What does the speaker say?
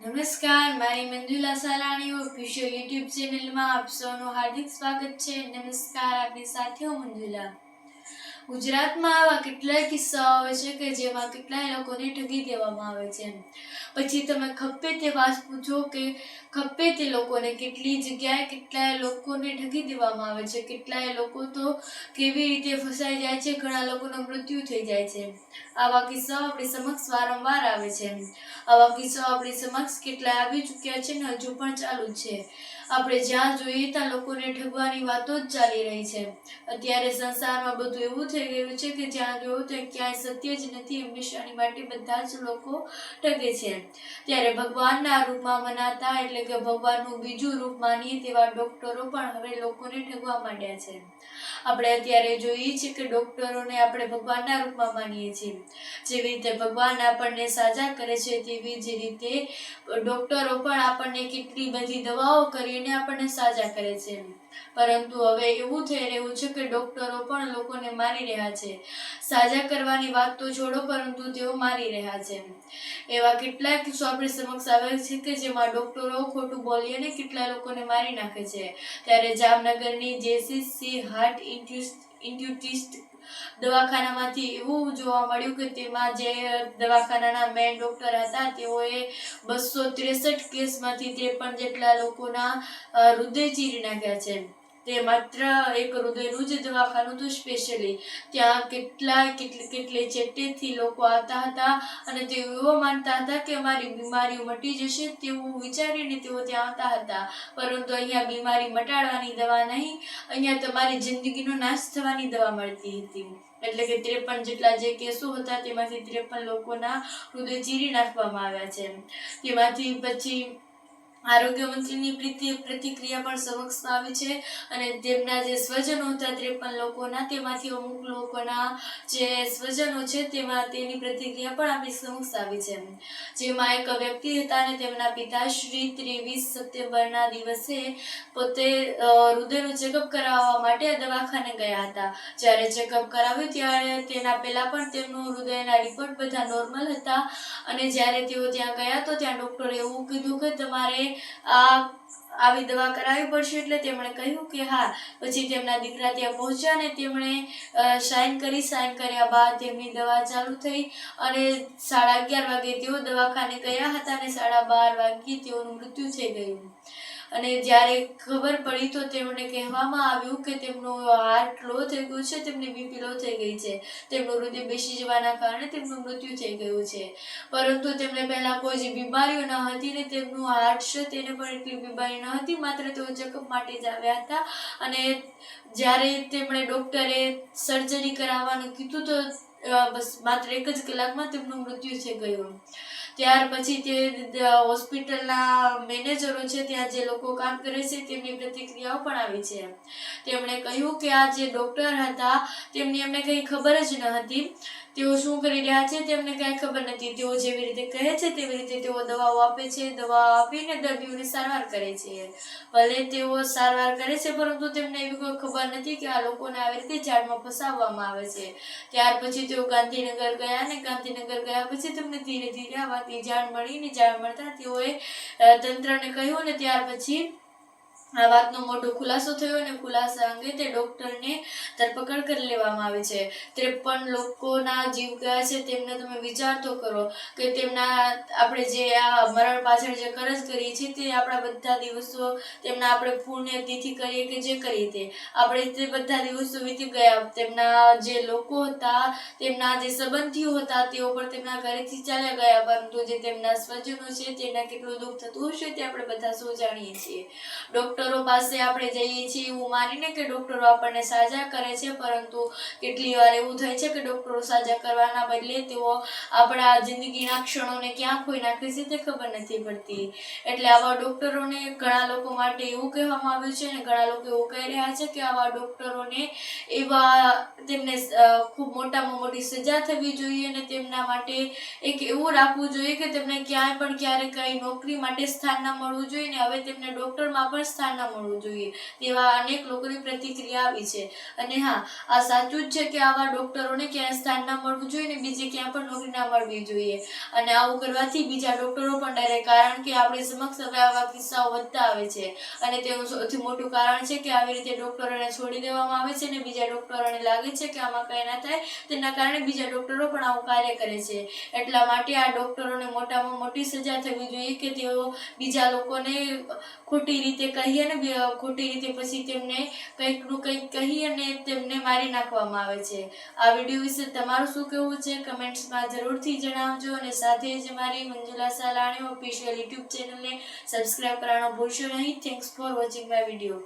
નમસ્કાર, મારી Manjula Salani official YouTube ચેનલમાં આપ સૌનું હાર્દિક સ્વાગત છે. નમસ્કાર, આપની સાથે હું મંજુલા. ગુજરાતમાં આવા કેટલાય કિસ્સાઓ આવે છે કે જેમાં કેટલાય લોકોને ઠગી દેવામાં આવે છે. પછી તમે ખપ્પે તે વાત પૂછો કે ખપ્પે તે લોકોને કેટલી જગ્યાએ કેટલાય લોકોને ઠગી દેવામાં આવે છે. કેટલાય લોકો તો કેવી રીતે ફસાઈ જાય છે, ઘણા લોકોનું મૃત્યુ થઈ જાય છે. આવા કિસ્સાઓ આપણી સમક્ષ વારંવાર આવે છે. આવા કિસ્સાઓ આપણી સમક્ષ કેટલાય આવી ચૂક્યા છે ને હજુ પણ ચાલુ છે. આપણે જ્યાં જોઈએ ત્યાં લોકોને ઠગવાની વાતો જ ચાલી રહી છે. અત્યારે સંસારમાં બધું એવું થઈ ગયું છે કે જ્યાં જોયું ત્યાં ક્યાંય સત્ય જ નથી. હંમેશાની માટે બધા જ લોકો ઠગે છે. ત્યારે ભગવાનના રૂપમાં મનાતા એટલે કે ભગવાનનું બીજું રૂપ માનીએ તેવા ડોક્ટરો પણ હવે લોકોને ઠગવા માંડ્યા છે. આપણે અત્યારે જોઈએ છીએ કે ડોક્ટરોને આપણે ભગવાનના રૂપમાં માનીએ છીએ. જેવી રીતે ભગવાન આપણને સાજા કરે છે તેવી જ રીતે ડોક્ટરો પણ આપણને કેટલી બધી દવાઓ કરીને આપણને સાજા કરે છે. પરંતુ હવે એવું થઈ રહ્યું છે કે ડોક્ટરો પણ લોકોને મારી રહ્યા છે. સાજા કરવાની વાત તો છોડો, પરંતુ તેઓ મારી રહ્યા છે. એવા કેટલાય કિસ્સો આપણી સમક્ષ આવે છે કે જેમાં ડોક્ટરો ખોટું બોલીને કેટલા લોકોને મારી નાખે છે. ત્યારે જામનગરની JCC હાર્ટ ઇન્સ્ટિટ્યૂટ દવાખાનામાંથી એવું જોવા મળ્યું કે તેમાં જે દવાખાનાના મેઇન ડોક્ટર હતા તેઓએ 263 કેસમાંથી 53 જેટલા લોકોના હૃદય ચીરી નાખ્યા છે. તે માત્ર એક હૃદયનું જ દવાખાનું હતું સ્પેશિયલી. ત્યાં કેટલી ચેટેથી લોકો આવતા હતા અને તેઓ એવો માનતા હતા કે અમારી બીમારીઓ મટી જશે તેવું વિચારીને તેઓ ત્યાં આવતા હતા. પરંતુ અહીંયા બીમારી મટાડવાની દવા નહીં, અહીંયા તમારી જિંદગીનો નાશ થવાની દવા મળતી હતી. એટલે કે 53 જેટલા જે કેસો હતા તેમાંથી 53 લોકોના હૃદય ચીરી નાખવામાં આવ્યા છે. તેમાંથી પછી આરોગ્ય મંત્રીની પ્રતિક્રિયા પણ સમક્ષ આવી છે અને તેમના જે સ્વજનો હતા 53 લોકોના તેમાંથી અમુક લોકોના જે સ્વજનો છે તેની પ્રતિક્રિયા પણ આપણી સમક્ષ આવી છે. જેમાં એક વ્યક્તિ હતા અને તેમના પિતાશ્રી 23 સપ્ટેમ્બરના દિવસે પોતે હૃદયનું ચેકઅપ કરાવવા માટે દવાખાને ગયા હતા. જ્યારે ચેકઅપ કરાવ્યું ત્યારે તેના પહેલા પણ તેમનું હૃદયના રિપોર્ટ બધા નોર્મલ હતા અને જ્યારે તેઓ ત્યાં ગયા તો ત્યાં ડોક્ટરે એવું કીધું કે તમારે આવી દવા કરાવવી પડશે. એટલે તેમણે કહ્યું કે હા. પછી તેમના દીકરા ત્યાં પહોંચ્યા અને તેમણે સાઇન કર્યા બાદ તેમની દવા ચાલુ થઈ અને 11:30 વાગે તેઓ દવાખાને ગયા હતા અને 12:30 વાગે તેઓનું મૃત્યુ થઈ ગયું. અને જ્યારે ખબર પડી તો તેમને કહેવામાં આવ્યું કે તેમનું હાર્ટ લો થઈ ગયું છે, તેમની BP લો થઈ ગઈ છે, તેમનું હૃદય બેસી જવાના કારણે તેમનું મૃત્યુ થઈ ગયું છે. પરંતુ તેમને પહેલા કોઈ જ બીમારીઓ ન હતી ને તેમનું હાર્ટ છે તેને પણ એટલી બીમારી ન હતી. માત્ર તેઓ ચેકઅપ માટે જ આવ્યા હતા અને જ્યારે તેમણે ડોક્ટરે સર્જરી કરાવવાનું કીધું તો બસ માત્ર 1 જ કલાકમાં તેમનું મૃત્યુ થઈ ગયું. ત્યાર પછી તે હોસ્પિટલના મેનેજરો છે, ત્યાં જે લોકો કામ કરે છે તેમની પ્રતિક્રિયાઓ પણ આવી છે. તેમણે કહ્યું કે આ જે ડોક્ટર હતા તેમની એમને કંઈ ખબર જ ન હતી. તેઓ શું કરી રહ્યા છે તેમને કાંઈ ખબર નથી. તેઓ જેવી રીતે કહે છે તેવી રીતે તેઓ દવાઓ આપે છે. દવાઓ આપીને દર્દીઓની સારવાર કરે છે. ભલે તેઓ સારવાર કરે છે પરંતુ તેમને એવી કોઈ ખબર નથી કે આ લોકોને આવી રીતે જાળમાં ફસાવવામાં આવે છે. ત્યાર પછી તેઓ ગાંધીનગર ગયા અને ગાંધીનગર ગયા પછી તેમને ધીરે ધીરે આ વાતની જાણ મળી. જાણ મળતા તેઓએ તંત્રને કહ્યું અને ત્યાર પછી આ વાતનો મોટો ખુલાસો થયો અને ખુલાસા અંગે તે ડોક્ટરને ધરપકડ કરી લેવામાં આવી છે. 53 લોકોના જીવ ગયા છે. તેમને તમે વિચાર તો કરો કે તેમના આપણે જે આ મરણ પાછળ જે કરજ કરીએ છીએ તે આપણા બધા દિવસો તેમના આપણે પુણ્યતિથિ કરીએ કે જે કરીએ તે આપણે તે બધા દિવસો વીતી ગયા. તેમના જે લોકો હતા, તેમના જે સંબંધીઓ હતા તેઓ પણ તેમના ઘરેથી ચાલ્યા ગયા. પરંતુ જે તેમના સ્વજનો છે તેને કેટલું દુઃખ થતું હશે તે આપણે બધા સૌ જાણીએ છીએ. ડોક્ટરો પાસે આપણે જઈએ છીએ એવું માનીને કે ડોક્ટરો આપણને સાજા કરે છે, પરંતુ કેટલી વાર એવું થાય છે કે ડોક્ટરો સાજા કરવાના બદલે તેઓ આપણા જિંદગીના ક્ષણોને ક્યાં ખોઈ નાખે છે તે ખબર નથી પડતી. એટલે આવા ડોક્ટરોને ઘણા લોકો માટે એવું કહેવામાં આવ્યું છે અને ઘણા લોકો એવું કહી રહ્યા છે કે આવા ડોક્ટરોને તેમને ખૂબ મોટામાં મોટી સજા થવી જોઈએ અને તેમના માટે એક એવું રાખવું જોઈએ કે તેમને ક્યાંય પણ ક્યારે કઈ નોકરી માટે સ્થાન ના મળવું જોઈએ ને હવે તેમને ડોક્ટરમાં પણ સ્થાન સ્થાન ન મળવું જોઈએ તેવા અનેક લોકોની પ્રતિક્રિયા આવી છે. અને હા, આ સાચું જ છે કે આવા ડોક્ટરોને ક્યાંય સ્થાન ન મળવું જોઈએ ને બીજે ક્યાં પણ નોકરી ના મળવી જોઈએ. અને આવું કરવાથી બીજા ડોક્ટરો પણ ડરે, કારણ કે આપણી સમક્ષ હવે આવા કિસ્સાઓ વધતા આવે છે. અને તેનું સૌથી મોટું કારણ છે કે આવી રીતે ડોક્ટરોને છોડી દેવામાં આવે છે અને બીજા ડોક્ટરોને લાગે છે કે આમાં કંઈ ના થાય, તેના કારણે બીજા ડોક્ટરો પણ આવું કાર્ય કરે છે. એટલા માટે આ ડોક્ટરોને મોટામાં મોટી સજા થવી જોઈએ કે તેઓ બીજા લોકોને ખોટી રીતે કહી અને ખોટી રીતે પછી તેમને કંઈકનું કંઈક કહી અને તેમને મારી નાખવામાં આવે છે. આ વિડીયો વિશે તમારું શું કહેવું છે કમેન્ટ્સમાં જરૂરથી જણાવજો. અને સાથે જ મારી મંજુલા સાલાણી ઓફિશિયલ યુટ્યુબ ચેનલને સબસ્ક્રાઇબ કરવાનું ભૂલશો નહીં. Thanks for watching my video.